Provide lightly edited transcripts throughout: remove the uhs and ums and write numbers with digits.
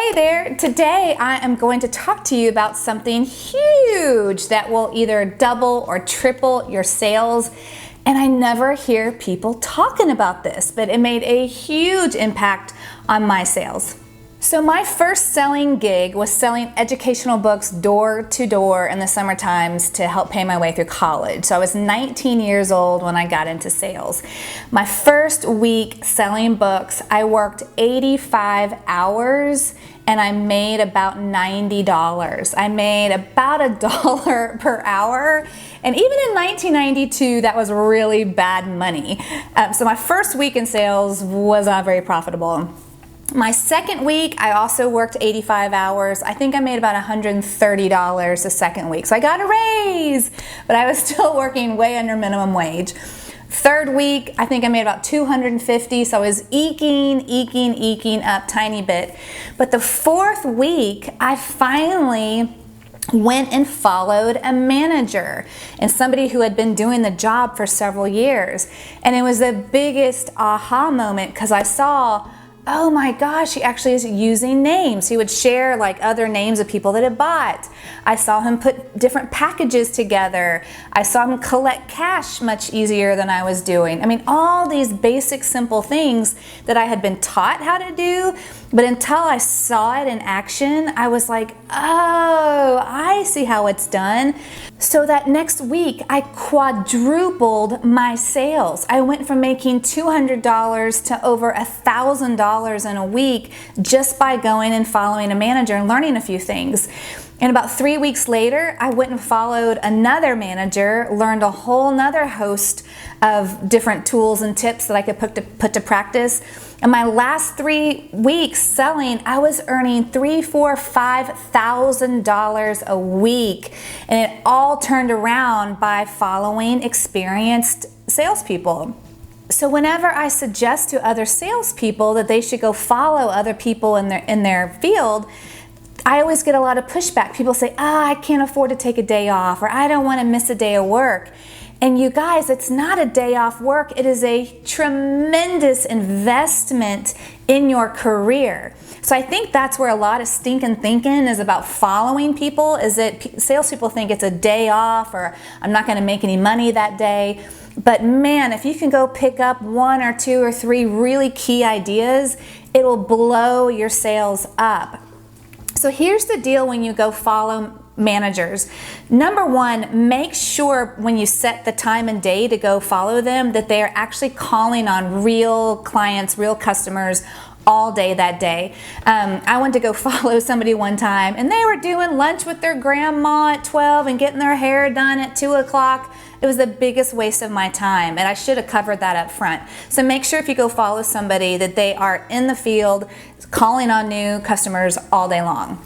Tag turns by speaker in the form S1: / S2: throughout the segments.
S1: Hey there, today I am going to talk to you about something huge that will either double or triple your sales. And I never hear people talking about this, but it made a huge impact on my sales. So my first selling gig was selling educational books door to door in the summer times to help pay my way through college. So I was 19 years old when I got into sales. My first week selling books, I worked 85 hours and I made about $90. I made about $1 per hour. And even in 1992, that was really bad money. So my first week in sales was not very profitable. My second week, I also worked 85 hours. I think I made about $130 the second week. So I got a raise, but I was still working way under minimum wage. Third week, I think I made about $250, so I was eking up tiny bit. But the fourth week, I finally went and followed a manager and somebody who had been doing the job for several years. And it was the biggest aha moment because I saw, oh my gosh, he actually is using names. He would share like other names of people that had bought. I saw him put different packages together. I saw him collect cash much easier than I was doing. I mean, all these basic, simple things that I had been taught how to do, but until I saw it in action, I was like, oh, I see how it's done. So that next week, I quadrupled my sales. I went from making $200 to over $1,000 in a week just by going and following a manager and learning a few things. And about 3 weeks later, I went and followed another manager, learned a whole nother host of different tools and tips that I could put to practice. And my last 3 weeks selling, I was earning $3,000, $4,000, $5,000 a week. And it all turned around by following experienced salespeople. So whenever I suggest to other salespeople that they should go follow other people in their field, I always get a lot of pushback. People say, I can't afford to take a day off, or I don't want to miss a day of work. And you guys, it's not a day off work. It is a tremendous investment in your career. So I think that's where a lot of stinking thinking is about following people, is that salespeople think it's a day off or I'm not going to make any money that day. But man, if you can go pick up 1 or 2 or 3 really key ideas, it will blow your sales up. So here's the deal when you go follow managers. Number one, make sure when you set the time and day to go follow them that they are actually calling on real clients, real customers all day that day. I went to go follow somebody one time and they were doing lunch with their grandma at 12 and getting their hair done at 2 o'clock. It was the biggest waste of my time, and I should have covered that up front. So make sure if you go follow somebody that they are in the field calling on new customers all day long.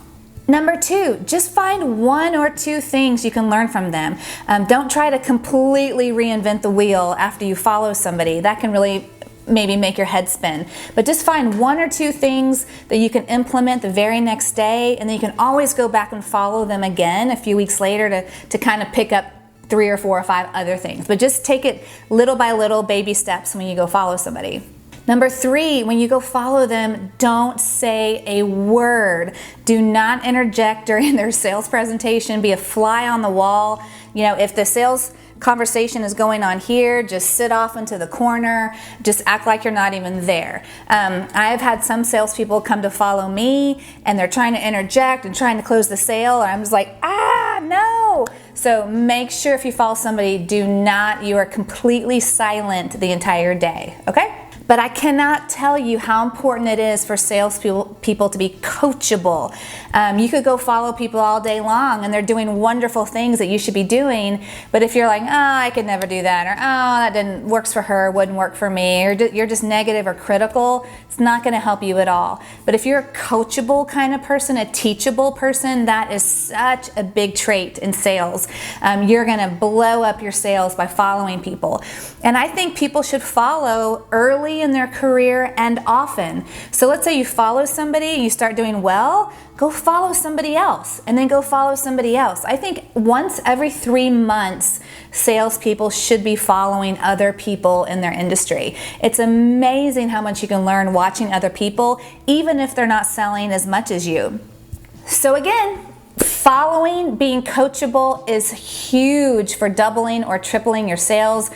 S1: Number 2, just find 1 or 2 things you can learn from them. Don't try to completely reinvent the wheel after you follow somebody. That can really maybe make your head spin. But just find 1 or 2 things that you can implement the very next day, and then you can always go back and follow them again a few weeks later to kind of pick up 3 or 4 or 5 other things. But just take it little by little, baby steps when you go follow somebody. Number 3, when you go follow them, don't say a word. Do not interject during their sales presentation. Be a fly on the wall. You know, if the sales conversation is going on here, just sit off into the corner. Just act like you're not even there. I have had some salespeople come to follow me and they're trying to interject and trying to close the sale, and I'm just like, no. So make sure if you follow somebody, you are completely silent the entire day, okay? But I cannot tell you how important it is for salespeople to be coachable. You could go follow people all day long and they're doing wonderful things that you should be doing, but if you're like, I could never do that, or that works for her, wouldn't work for me, or you're just negative or critical, it's not going to help you at all. But if you're a coachable kind of person, a teachable person, that is such a big trait in sales. You're going to blow up your sales by following people. And I think people should follow early early in their career and often. So let's say you follow somebody and you start doing well, go follow somebody else and then go follow somebody else. I think once every 3 months, salespeople should be following other people in their industry. It's amazing how much you can learn watching other people, even if they're not selling as much as you. So again, following, being coachable is huge for doubling or tripling your sales.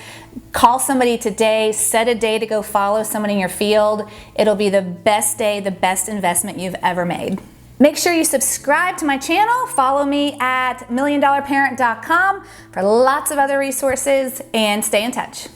S1: Call somebody today, set a day to go follow someone in your field. It'll be the best day, the best investment you've ever made. Make sure you subscribe to my channel. Follow me at milliondollarparent.com for lots of other resources and stay in touch.